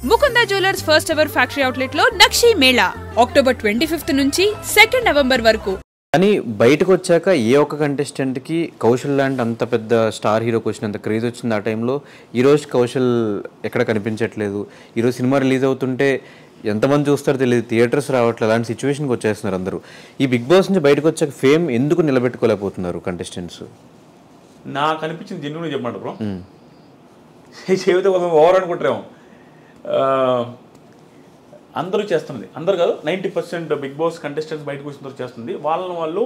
Mukunda jewellers first ever factory outlet లో నక్షి Mela October 25 నుంచి 2 November వరకు. కానీ బయటకు వచ్చాక ఏ ఒక్క కంటెస్టెంట్కి కౌశల్ లాంటి అంత పెద్ద స్టార్ హీరోకి వచ్చినంత క్రేజ్ వచ్చింది ఆ టైంలో. ఈరోజు కౌశల్ ఎక్కడ కనిపించట్లేదు. ఈరోజు సినిమా రిలీజ్ అవుతుంటే ఎంతమంది చూస్తారో తెలియదు, థియేటర్స్ రావట్లేదు, అలాంటి సిచ్యువేషన్కి వచ్చేస్తున్నారు అందరూ. ఈ బిగ్ బాస్ నుంచి బయటకు వచ్చాక ఫేమ్ ఎందుకు నిలబెట్టుకోలేకపోతున్నారు కంటెస్టెంట్స్? నాకు అనిపించింది జెన్యూన్గా చెప్పండి బ్రో. చెబితే ఓవర్ అనుకుంటారేమో. అందరూ చేస్తున్నది, అందరు కాదు 90% బిగ్ బాస్ కంటెస్టెంట్స్ బయటకు వచ్చిన తర్వాత చేస్తుంది. వాళ్ళు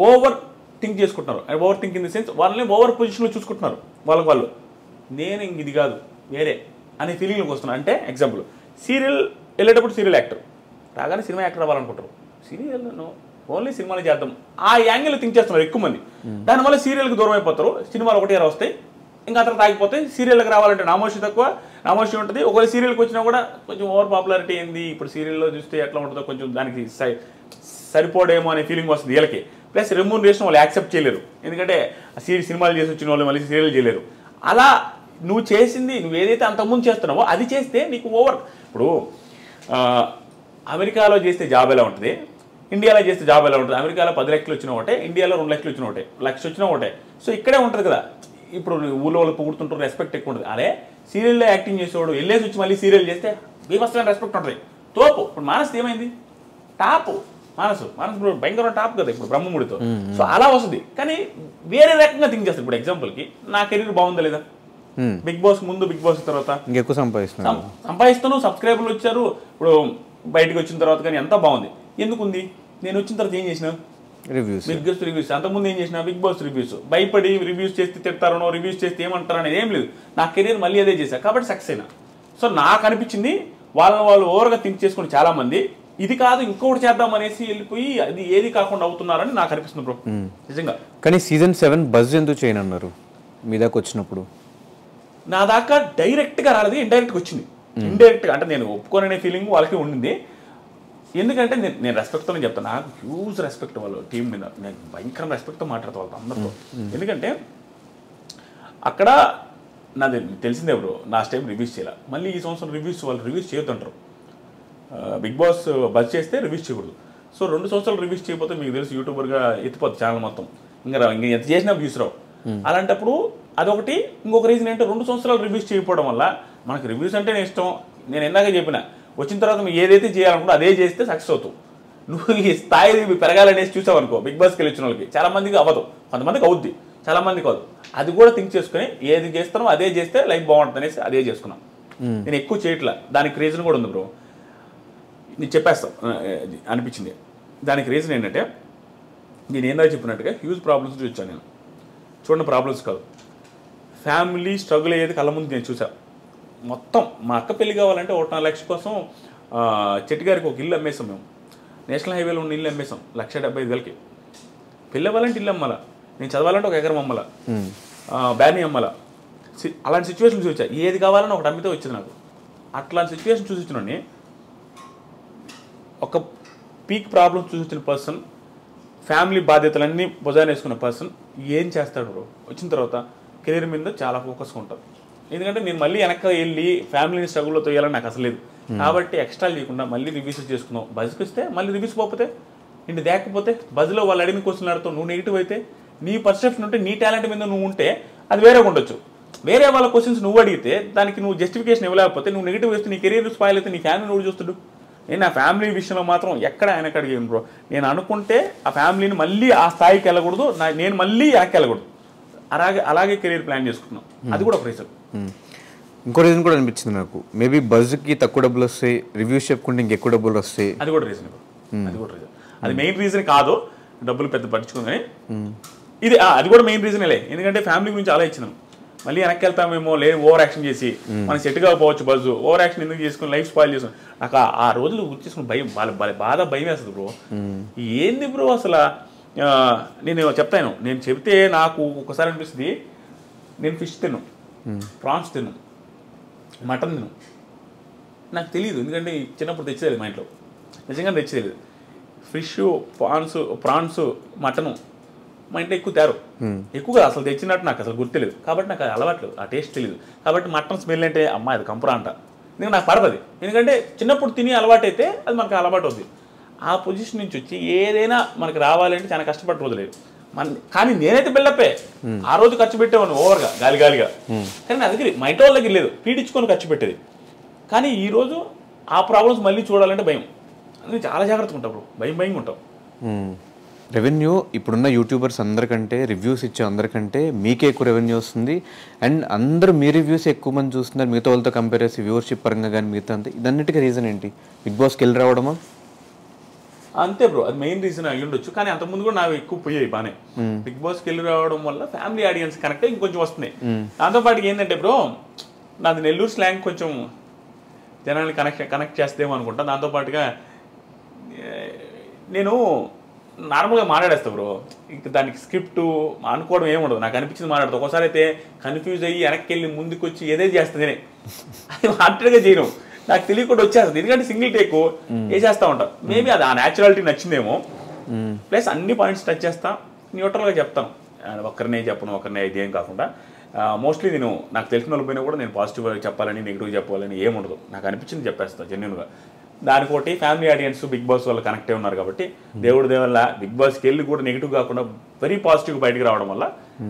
ఓవర్ థింక్ చేసుకుంటున్నారు. Over think in the sense వాళ్ళని ఓవర్ పొజిషన్లో చూసుకుంటున్నారు. వాళ్ళు నేను ఇంక ఇది కాదు వేరే అనే ఫీలింగ్లోకి వస్తున్నాను. అంటే ఎగ్జాంపుల్, సీరియల్ వెళ్ళేటప్పుడు సీరియల్ యాక్టర్ రాగానే సినిమా యాక్టర్ అవ్వాలనుకుంటారు. సీరియల్ ఓన్లీ సినిమాలు చేద్దాం ఆ యాంగిల్ థింక్ చేస్తున్నారు ఎక్కువ మంది. దానివల్ల సీరియల్కి దూరం అయిపోతారు. సినిమాలు ఒకటి వస్తాయి, ఇంకా తర్వాత ఆగిపోతాయి. సీరియల్కి రావాలంటే నామోషి తక్కువ, నామోషి ఉంటుంది. ఒకవేళ సీరియల్కి వచ్చినా కూడా కొంచెం ఓవర్ పాపులారిటీ ఏంది, ఇప్పుడు సీరియల్లో చూస్తే ఎట్లా ఉంటుందో కొంచెం దానికి సరిపోడేమో అనే ఫీలింగ్ వస్తుంది వీళ్ళకి. ప్లస్ రెమ్యూనరేషన్ వాళ్ళు యాక్సెప్ట్ చేయలేరు, ఎందుకంటే సినిమాలు చేసి వచ్చిన వాళ్ళు మళ్ళీ సీరియల్ చేయలేరు. అలా నువ్వు చేసింది, నువ్వు ఏదైతే అంతకుముందు చేస్తున్నావో అది చేస్తే నీకు ఓవర్. ఇప్పుడు అమెరికాలో చేస్తే జాబ్ ఎలా ఉంటుంది, ఇండియాలో చేస్తే జాబ్ ఎలా ఉంటుంది? అమెరికాలో 10 లక్షలు వచ్చిన ఒకటే, ఇండియాలో 2 లక్షలు వచ్చిన ఒకటే, 1 లక్ష వచ్చిన ఒకటే. సో ఇక్కడే ఉంటుంది కదా. ఇప్పుడు ఊళ్ళో వాళ్ళు పొగుడుతుంటారు, రెస్పెక్ట్ ఎక్కువ ఉంటుంది. అదే సీరియల్లో యాక్టింగ్ చేసేవాడు వెళ్ళేసి వచ్చి మళ్ళీ సీరియల్ చేస్తే బీభత్సమైన రెస్పెక్ట్ ఉంటుంది. తోపు. ఇప్పుడు మానస్ ఏమైంది? టాప్. మానసు ఇప్పుడు భయంకరమైన టాప్ కదా ఇప్పుడు బ్రహ్మముడితో. సో అలా వస్తుంది. కానీ వేరే రకంగా థింక్ చేస్తారు. ఇప్పుడు ఎగ్జాంపుల్కి నా కెరీర్ బాగుందా లేదా, బిగ్ బాస్ ముందు బిగ్ బాస్ తర్వాత ఇంకెక్కువ సంపాదిస్తాను, సబ్స్క్రైబర్లు వచ్చారు. ఇప్పుడు బయటకు వచ్చిన తర్వాత కానీ ఎంత బాగుంది. ఎందుకుంది? నేను వచ్చిన తర్వాత ఏం చేసిన? Reviews, Bigg Boss reviews. అంతకుముందు ఏం చేసిన? Bigg Boss reviews. భయపడి రివ్యూస్ చేస్తే తిడతారనో, రివ్యూస్ చేస్తే ఏమంటారు అనేది ఏం లేదు. నా కెరీర్ మళ్ళీ అదే చేశా కాబట్టి సక్సెస్ అయినా. సో నాకు అనిపించింది వాళ్ళు ఓవర్గా థింక్ చేసుకుని చాలా మంది ఇది కాదు ఇంకొకటి చేద్దాం అనేసి వెళ్ళిపోయి అది ఏది కాకుండా అవుతున్నారని నాకు అనిపిస్తుంది బ్రో నిజంగా. కానీ సీజన్ 7 బజ్ ఎందుకు చేయనన్నారు మీ దాకా వచ్చినప్పుడు? నా దాకా డైరెక్ట్గా రాలేదు, ఇండైరెక్ట్గా వచ్చింది. ఇండైరెక్ట్గా అంటే నేను ఒప్పుకోననే ఫీలింగ్ వాళ్ళకి ఉండింది. ఎందుకంటే నేను రెస్పెక్ట్తో చెప్తాను. నాకు హ్యూజ్ రెస్పెక్ట్ వాళ్ళు టీం మీద. నేను భయంకరం రెస్పెక్ట్తో మాట్లాడతా వాళ్ళతో అందరితో. ఎందుకంటే అక్కడ నాది తెలిసిందే బ్రో, లాస్ట్ టైం రివ్యూస్ చేయాలి. మళ్ళీ ఈ సంవత్సరం వాళ్ళు రివ్యూస్ చేయొద్దంటారు. బిగ్ బాస్ బజ్ చేస్తే రివ్యూస్ చేయకూడదు. సో 2 సంవత్సరాలు రివ్యూస్ చేయకపోతే మీకు తెలుసు యూట్యూబర్గా ఎత్తిపోతుంది ఛానల్ మొత్తం. ఇంకా ఎంత చేసినా వ్యూస్ రావు. అలాంటప్పుడు అదొకటి. ఇంకొక రీజన్ ఏంటంటే 2 సంవత్సరాలు రివ్యూస్ చేయకపోవడం వల్ల మనకు రివ్యూస్ అంటే ఇష్టం. నేను ఇందాక చెప్పిన వచ్చిన తర్వాత మీరు ఏదైతే చేయాలనుకుంటే అదే చేస్తే సక్సెస్ అవుతావు. నువ్వు ఈ స్థాయి పెరగాలనేసి చూసావు అనుకో, బిగ్ బాస్కి వెళ్ళి వచ్చిన వాళ్ళకి చాలా మందికి అవ్వదు, కొంతమందికి అవుద్ది, చాలా మందికి అవ్వదు. అది కూడా థింక్ చేసుకుని ఏది చేస్తానో అదే చేస్తే లైఫ్ బాగుంటుంది అనేసి అదే చేసుకున్నాం. నేను ఎక్కువ చేయట్లా. దానికి రీజన్ కూడా ఉంది బ్రో, నేను చెప్పేస్తాను అనిపించింది. దానికి రీజన్ ఏంటంటే నేను ఏందా చెప్పినట్టుగా హ్యూజ్ ప్రాబ్లమ్స్ చూసాను నేను. చూడండి, ప్రాబ్లమ్స్ కాదు, ఫ్యామిలీ స్ట్రగుల్ అయ్యేది కళ్ళ ముందు నేను చూసాను మొత్తం. మా అక్క పెళ్లి కావాలంటే 1.5 లక్ష కోసం చెట్టు గారికి ఒక ఇల్లు అమ్మేసాం మేము. నేషనల్ హైవేలో ఉన్న ఇల్లు అమ్మేసాం 1,75,000కి. పెళ్ళి అవ్వాలంటే ఇల్లు అమ్మాల, నేను చదవాలంటే 1 ఎకరం అమ్మాల, బ్యానీ అమ్మాల. అలాంటి సిచ్యువేషన్ చూసా. ఏది కావాలని ఒకటి అమ్మితే వచ్చింది నాకు. అట్లాంటి సిచ్యువేషన్ చూసి వచ్చినోడిని, ఒక పీక్ ప్రాబ్లమ్స్ చూసి వచ్చిన పర్సన్, ఫ్యామిలీ బాధ్యతలన్నీ భుజాన్ని వేసుకున్న పర్సన్ ఏం చేస్తాడు బ్రో? వచ్చిన తర్వాత కెరీర్ మీద చాలా ఫోకస్గా ఉంటుంది. ఎందుకంటే నేను మళ్ళీ వెనక్కి వెళ్ళి ఫ్యామిలీని స్ట్రగుల్లో తోయాలని నాకు అసలు లేదు. కాబట్టి ఎక్స్ట్రా చేయకుండా మళ్ళీ రివ్యూస్ చేసుకుందాం. బజ్కి వస్తే మళ్ళీ రివ్యూస్ పోతే ఇంటి దేకపోతే బజ్లో వాళ్ళు అడిగిన క్వశ్చన్ అడుగుతావు. నువ్వు నెగిటివ్ అయితే, నీ పర్సెప్షన్ ఉంటే, నీ టాలెంట్ మీద నువ్వు ఉంటే అది వేరేగా ఉండొచ్చు. వేరే వాళ్ళ క్వశ్చన్స్ నువ్వు అడిగితే దానికి నువ్వు జస్టిఫికేషన్ ఇవ్వలేకపోతే, నువ్వు నెగిటివ్ వేస్తే నీ కెరీర్ స్పాయిల్ అయితే నీ ఫ్యామిలీ నువ్వు చూస్తాడు. నేను నా ఫ్యామిలీ విషయంలో మాత్రం ఎక్కడ ఆయనకు అడిగాను బ్రో. నేను అనుకుంటే ఆ ఫ్యామిలీని మళ్ళీ ఆ స్థాయికి వెళ్ళకూడదు, నేను మళ్ళీ వెనక్కి వెళ్ళకూడదు. అలాగే కెరీర్ ప్లాన్ చేసుకున్నాం. అది కూడా ఒక రీజన్. ఇంకో రీజన్ కూడా అనిపించింది నాకు, మేబీ బజ్కి తక్కువ డబ్బులు వస్తాయి, రివ్యూస్ చెప్పుకుంటే ఇంకెక్కువ డబ్బులు వస్తాయి. అది కూడా రీజన్. అది మెయిన్ రీజన్ కాదు, డబ్బులు పెద్ద పట్టించుకుందని. ఇది అది కూడా మెయిన్ రీజనేలే. ఎందుకంటే ఫ్యామిలీ గురించి అలా ఇచ్చినాం. మళ్ళీ వెనక్కి వెళ్తామేమో, లేదు ఓవర్ యాక్షన్ చేసి మనం సెట్ కాకపోవచ్చు. బజ్ ఓవర్ యాక్షన్ ఎందుకు చేసుకుని లైఫ్ స్పాయిల్ చేసుకుని నాకు ఆ రోజులు గుర్తు చేసుకుని భయం, బాధ భయం వేస్తుంది బ్రో. ఏంది బ్రో అసలు? నేను చెప్తాను, నేను చెప్తే నాకు ఒకసారి అనిపిస్తుంది, నేను ఫిష్ తిను, ప్రాన్స్ తిను, మటన్ తిను. నాకు తెలియదు, ఎందుకంటే చిన్నప్పుడు తెచ్చేది మా ఇంట్లో, నిజంగా తెచ్చేది. ఫిష్, ప్రాన్స్, మటను మా ఇంట్లో ఎక్కువ తేరు ఎక్కువగా అసలు తెచ్చినట్టు నాకు అసలు గుర్తులేదు కాబట్టి నాకు అది అలవాట్లు ఆ టేస్ట్ తెలియదు కాబట్టి మటన్ స్మెల్ అంటే అమ్మ అది కంపురా అంట ఎందుకంటే నాకు పడదు ఎందుకంటే చిన్నప్పుడు తిని అలవాటు అయితే అది మనకు అలవాటు అవుతుంది ఆ పొజిషన్ నుంచి వచ్చి ఏదైనా మనకి రావాలంటే చాలా కష్టపడి రోజులేదు కానీ నేనైతే బిల్డప్పే ఆ రోజు ఖర్చు పెట్టేవాడిని ఓవర్గా గాలిగా కానీ నా దగ్గర మా ఇంట్లో వాళ్ళ దగ్గర లేదు పీడించుకొని ఖర్చు పెట్టేది కానీ ఈరోజు ఆ ప్రాబ్లమ్స్ మళ్ళీ చూడాలంటే భయం అందుకే చాలా జాగ్రత్తగా ఉంటాం బ్రో భయంగా ఉంటాం రెవెన్యూ ఇప్పుడున్న యూట్యూబర్స్ అందరికంటే రివ్యూస్ ఇచ్చే అందరికంటే మీకే ఎక్కువ రెవెన్యూ వస్తుంది అండ్ అందరూ మీ రివ్యూస్ ఎక్కువ మంది చూస్తున్నారు మిగతా వాళ్ళతో కంపేర్ చేసి వ్యూవర్షిప్ పరంగా కానీ మిగతా అంతే ఇదన్నిటికీ రీజన్ ఏంటి బిగ్ బాస్కి వెళ్ళి రావడమా అంతే బ్రో అది మెయిన్ రీజన్ అయ్యి ఉండొచ్చు కానీ అంతకుముందు కూడా నాకు ఎక్కువ పోయాయి బాగానే బిగ్ బాస్కి వెళ్ళి రావడం వల్ల ఫ్యామిలీ ఆడియన్స్ కనెక్ట్ ఇంకొంచెం వస్తున్నాయి దాంతోపాటు ఏంటంటే బ్రో నాది నెల్లూరు స్లాంగ్ కొంచెం జనాన్ని కనెక్ట్ చేస్తేమో అనుకుంటా దాంతోపాటుగా నేను నార్మల్గా మాట్లాడేస్తా బ్రో ఇంక దానికి స్క్రిప్ట్ అనుకోవడం ఏముండదు నాకు అనిపించింది మాట్లాడతా ఒకసారి అయితే కన్ఫ్యూజ్ అయ్యి వెనక్కి వెళ్ళి ముందుకు వచ్చి ఏదైతే చేస్తుంది నేనే అది మాట్లాడగా చేయను నాకు తెలియకుండా వచ్చేస్తుంది ఎందుకంటే సింగిల్ టేక్ వేసేస్తా ఉంటా మేబీ అది ఆ న్యాచురాలిటీ నచ్చిందేమో ప్లస్ అన్ని పాయింట్స్ టచ్ చేస్తా న్యూట్రల్గా చెప్తాను ఒక్కరినే చెప్పను ఒకరినే ఇదేం కాకుండా మోస్ట్లీ నేను నాకు తెలిసిన వాళ్ళు పోయినా కూడా నేను పాజిటివ్ చెప్పాలని నెగిటివ్ చెప్పాలని ఏముండదు నాకు అనిపించింది చెప్పేస్తాను జెన్యున్గా దానికోటి ఫ్యామిలీ ఆడియన్స్ బిగ్ బాస్ వాళ్ళు కనెక్ట్ అయి ఉన్నారు కాబట్టి దేవుడి దేవల్ల బిగ్ బాస్కి వెళ్ళి కూడా నెగిటివ్ కాకుండా వెరీ పాజిటివ్ బయటకు రావడం వల్ల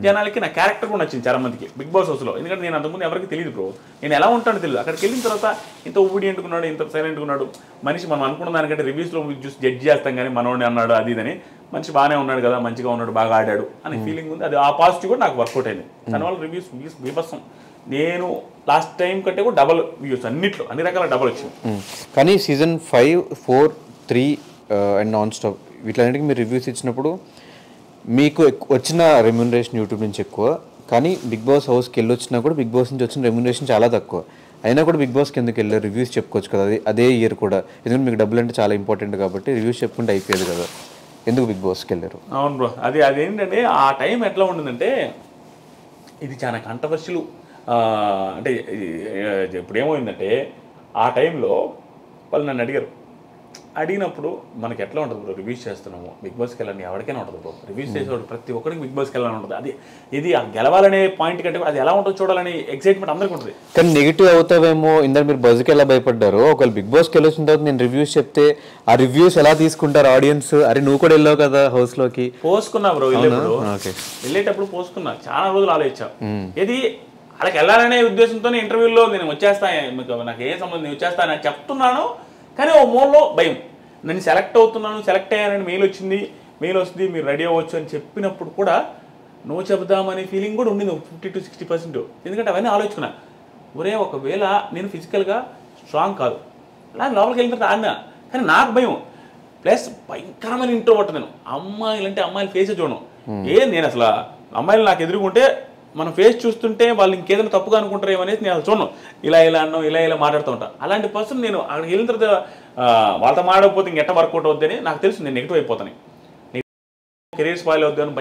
జనాలకి నా క్యారెక్టర్ కూడా నచ్చింది చాలా మందికి బిగ్ బాస్ హౌస్లో ఎందుకంటే నేను అంతకుముందు ఎవరికి తెలియదు బ్రో నేను ఎలా ఉంటానో తెలియదు అక్కడికి వెళ్ళిన తర్వాత ఇంత ఒబీడియంట్గా ఉన్నాడు ఇంత సైలెంట్గా ఉన్నాడు మనిషి మనం అనుకున్న దానికంటే రివ్యూస్లో చూసి జడ్జ్ చేస్తాం కానీ మనోడిని అన్నాడు అది ఇదని మనిషి బాగానే ఉన్నాడు కదా మంచిగా ఉన్నాడు బాగా ఆడాడు అనే ఫీలింగ్ ఉంది అది ఆ పాజిటివ్ కూడా నాకు వర్కౌట్ అయింది దానివల్ల రివ్యూస్ బీభత్సం నేను లాస్ట్ టైం కంటే కూడా డబల్ వ్యూస్ అన్నిట్లో అన్ని రకాల డబల్ వచ్చింది కానీ సీజన్ 5, 4, 3 అండ్ నాన్ స్టాప్ వీటన్నిటికీ మీరు రివ్యూస్ ఇచ్చినప్పుడు మీకు వచ్చిన రెమ్యూనరేషన్ యూట్యూబ్ నుంచి ఎక్కువ కానీ బిగ్ బాస్ హౌస్కి వెళ్ళి వచ్చినా కూడా బిగ్ బాస్ నుంచి వచ్చిన రెమ్యూనరేషన్ చాలా తక్కువ అయినా కూడా బిగ్ బాస్కి ఎందుకు వెళ్ళారు రివ్యూస్ చెప్పుకోవచ్చు కదా అదే ఇయర్ కూడా ఎందుకంటే మీకు డబ్బులు అంటే చాలా ఇంపార్టెంట్ కాబట్టి రివ్యూస్ చెప్పుకుంటే అయిపోయేది కదా ఎందుకు బిగ్ బాస్కి వెళ్ళారు అవును బ్రో అదేంటంటే ఆ టైం ఎట్లా ఉండిందంటే ఇది చాలా కంట్రవర్షియల్ అంటే ఇప్పుడు ఏమైందంటే ఆ టైంలో వాళ్ళు నన్ను అడిగినప్పుడు మనకి ఎట్లా ఉంటుంది బ్రో రివ్యూస్ చేస్తున్నాము బిగ్ బాస్కి వెళ్ళాలని ఎవరికైనా ఉంటుంది బ్రో రివ్యూస్ చేసేవాడు ప్రతి ఒక్కరికి బిగ్ బాస్కి వెళ్ళాలని ఉంటుంది అది ఇది గెలవాలనే పాయింట్ కంటే అది ఎలా ఉంటుందో చూడాలని ఎక్సైట్మెంట్ అందరికీ ఉంటుంది కానీ నెగిటివ్ అవుతావేమో ఇందాక మీరు బజ్కి ఎలా భయపడ్డారు ఒకవేళ బిగ్ బాస్కి వెళ్ళొచ్చిన తర్వాత నేను రివ్యూస్ చెప్తే ఆ రివ్యూస్ ఎలా తీసుకుంటారు ఆడియన్స్ అరే నువ్వు కూడా వెళ్ళావు కదా హౌస్లోకి పోసుకున్నా బ్రో వెళ్ళేటప్పుడు పోసుకున్నా చాలా రోజులు ఆలోచించా ఇది వాళ్ళకి వెళ్ళాలనే ఉద్దేశంతో ఇంటర్వ్యూలో నేను వచ్చేస్తాను నాకు ఏం సంబంధం నేను వచ్చేస్తాను అని చెప్తున్నాను కానీ ఓ మూలలో భయం నేను సెలెక్ట్ అవుతున్నాను సెలెక్ట్ అయ్యానని మెయిల్ వస్తుంది మీరు రెడీ అవ్వచ్చు అని చెప్పినప్పుడు కూడా నో చెబుదామనే ఫీలింగ్ కూడా ఉండింది 50 to 60%. ఎందుకంటే అవన్నీ ఆలోచుకున్నా ఒరే ఒకవేళ నేను ఫిజికల్గా స్ట్రాంగ్ కాదు అలా లోపలికి వెళ్ళిన తర్వాత ఆడినా కానీ నాకు భయం ప్లస్ భయంకరమైన ఇంట్రోవర్ట్ నేను అమ్మాయిల ఫేసే చూడను నేను అసలు అమ్మాయిలు నాకు ఎదురుకుంటే మన ఫేస్ చూస్తుంటే వాళ్ళు ఇంకేదైనా తప్పుగా అనుకుంటారేమో అనేది నేను అసలు చూడను ఇలా అన్నో ఇలా మాట్లాడుతూ ఉంటాను అలాంటి పర్సన్ నేను అక్కడికి వెళ్ళిన తర్వాత వాళ్ళతో మాడకపోతే ఇంకెట్ట వర్కౌట్ అవుద్దని నాకు తెలుసు నేను నెగిటివ్ అయిపోతాను కెరీర్ స్పాయిల్ అవుద్ది అని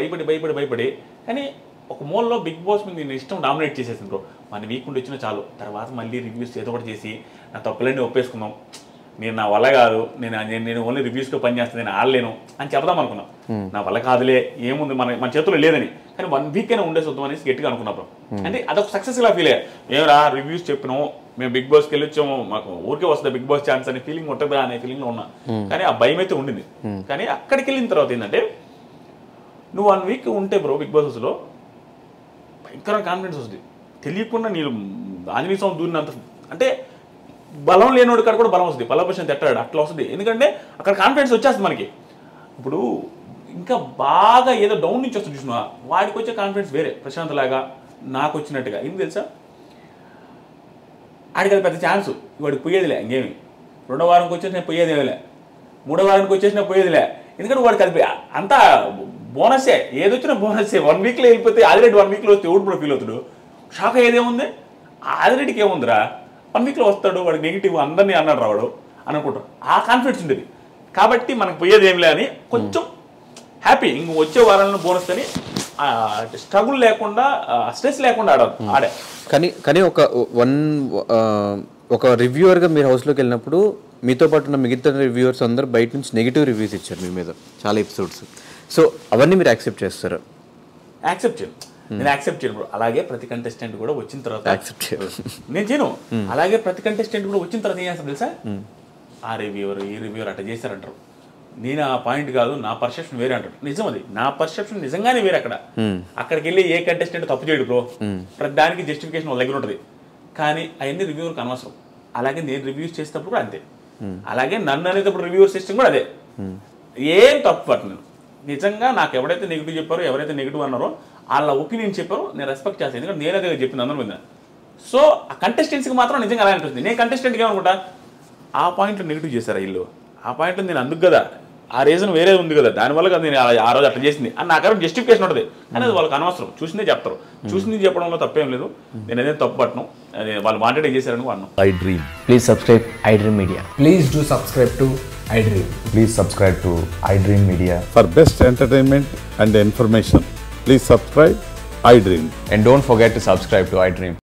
భయపడి కానీ ఒక మూలలో బిగ్ బాస్ మీద నేను ఇష్టం డామినేట్ చేసేసింది బ్రో మన వీక్ ఉండి వచ్చినా చాలు తర్వాత మళ్ళీ రివ్యూస్ ఏదో ఒకటి చేసి నా తప్పులన్నీ ఒప్పేసుకుందాం నేను నా వల్ల కాదు నేను ఓన్లీ రివ్యూస్లో పని చేస్తాను నేను ఆడలేను అని చెప్దాం అనుకున్నాను నా వల్ల కాదులే ఏముంది మన చేతుల్లో లేదని కానీ 1 వీక్ అయినా ఉండేసి వద్దాం అనేసి గట్టిగా అనుకున్నప్పుడు అంటే అదొక సక్సెస్గా ఫీల్ అయ్యా ఏమరా రివ్యూస్ చెప్పినాము మేము బిగ్ బాస్కి వెళ్ళొచ్చాము మాకు ఊరికే వస్తుంది బిగ్ బాస్ ఛాన్స్ అనే ఫీలింగ్ ఉంటుందా అనే ఫీలింగ్లో ఉన్నా కానీ ఆ భయం అయితే ఉండింది కానీ అక్కడికి వెళ్ళిన తర్వాత ఏంటంటే నువ్వు 1 వీక్ ఉంటే బ్రో బిగ్ బాస్ హౌస్లో భయంకర కాన్ఫిడెన్స్ వస్తుంది తెలియకుండా నేను ఆంజనేయ స్వామి దూరినంత అంటే బలం లేనివాడి కాడ కూడా బలం వస్తుంది బలపరిచిన తిట్టాడు అట్లా వస్తుంది ఎందుకంటే అక్కడ కాన్ఫిడెన్స్ వచ్చేస్తుంది మనకి ఇప్పుడు ఇంకా బాగా ఏదో డౌన్ నుంచి వస్తుంది చూసినా వాడికి వచ్చే కాన్ఫిడెన్స్ వేరే ప్రశాంత్ లాగా నాకు వచ్చినట్టుగా ఏం తెలుసా ఆడికి అది పెద్ద ఛాన్స్ వాడికి పోయేదిలే ఇంకేమి 2వ వారానికి వచ్చేసి నేను పోయేదేలే 3వ వారానికి వచ్చేసి నేను పోయేదిలే ఎందుకంటే వాడికి అది అంతా బోనస్సే ఏదొచ్చినా బోనస్సే 1 వీక్లో వెళ్ళిపోతే ఆల్రెడీ 1 వీక్లో వస్తే ఎవడు కూడా ఫీల్ అవుతాడు షాక్ అయ్యేదేముంది ఆల్రెడీకి ఏముందిరా 1 వీక్లో వస్తాడు వాడికి నెగిటివ్ అందరినీ అన్నాడు రావడు అనుకుంటారు ఆ కాన్ఫిడెన్స్ ఉండేది కాబట్టి మనకు పోయేది ఏం లే అని కొంచెం హ్యాపీ ఇంక వచ్చే వారాలను బోనస్ అని స్ట్రగుల్ లేకుండా స్ట్రెస్ లేకుండా ఆడే కానీ ఒక రివ్యూవర్గా మీరు హౌస్లోకి వెళ్ళినప్పుడు మీతో పాటు ఉన్న మిగతా రివ్యూవర్స్ అందరూ బయట నుంచి నెగిటివ్ రివ్యూస్ ఇచ్చారు మీ మీద చాలా ఎపిసోడ్స్ సో అవన్నీ మీరు యాక్సెప్ట్ చేస్తారు యాక్సెప్ట్ చేయను. నేను యాక్సెప్ట్ చేయను బ్రో. అలాగే ప్రతి కంటెస్టెంట్ కూడా వచ్చిన తర్వాత యాక్సెప్ట్ చేయను. నేను చేయను. అలాగే ప్రతి కంటెస్టెంట్ కూడా వచ్చిన తర్వాత ఏం చేస్తాను తెలుసా, ఆ రివ్యూవర్ ఈ రివ్యూవర్ అట్లా చేశారంటారు. నేను ఆ పాయింట్ కాదు, నా పర్సెప్షన్ వేరే అంటారు. నిజం అది, నా పర్సెప్షన్ నిజంగానే వేరే. అక్కడికి వెళ్ళి ఏ కంటెస్టెంట్ తప్పు చేయడు బ్రో. ప్రతి దానికి జస్టిఫికేషన్ వాళ్ళ దగ్గర ఉంటుంది. కానీ అవన్నీ రివ్యూవర్కి అనవసరం. అలాగే నేను రివ్యూస్ చేసేటప్పుడు కూడా అంతే. అలాగే నన్ను అనేటప్పుడు రివ్యూవర్ సిస్టమ్ కూడా అదే. ఏం తప్పు పట్టను. నిజంగా నాకు ఎవరైతే నెగిటివ్ చెప్పారో, ఎవరైతే నెగిటివ్ అన్నారో వాళ్ళ ఒపీనియన్ చెప్పారో నేను రెస్పెక్ట్ చేస్తాను. ఎందుకంటే నేను అదే చెప్పింది అందరి మీద. సో ఆ కంటెస్టెంట్స్కి మాత్రం నిజంగా అలా అనిపిస్తుంది. నేను కంటెస్టెంట్కి ఏమనుకుంటా, ఆ పాయింట్లో నెగిటివ్ చేశారా వీళ్ళు, ఆ పాయింట్లో నేను అందుకు కదా, ఆ రీజన్ వేరే ఉంది కదా, దానివల్ల కదా నేను ఆ రోజు అట్లా చేసింది అని నాకు జస్టిఫికేషన్ ఉంటుంది. కానీ అది వాళ్ళకి అనవసరం. చూసిందే చెప్తారు. చూసింది చెప్పడంలో తప్పేం లేదు. నేను అదేం తప్పు పట్టను. వాళ్ళు మాట్లాడే చేశారని అన్నాను. iDream. Please subscribe iDream Media. Please do subscribe to iDream. Please subscribe to iDream Media. For best entertainment and information, please subscribe iDream. And don't forget to subscribe to iDream.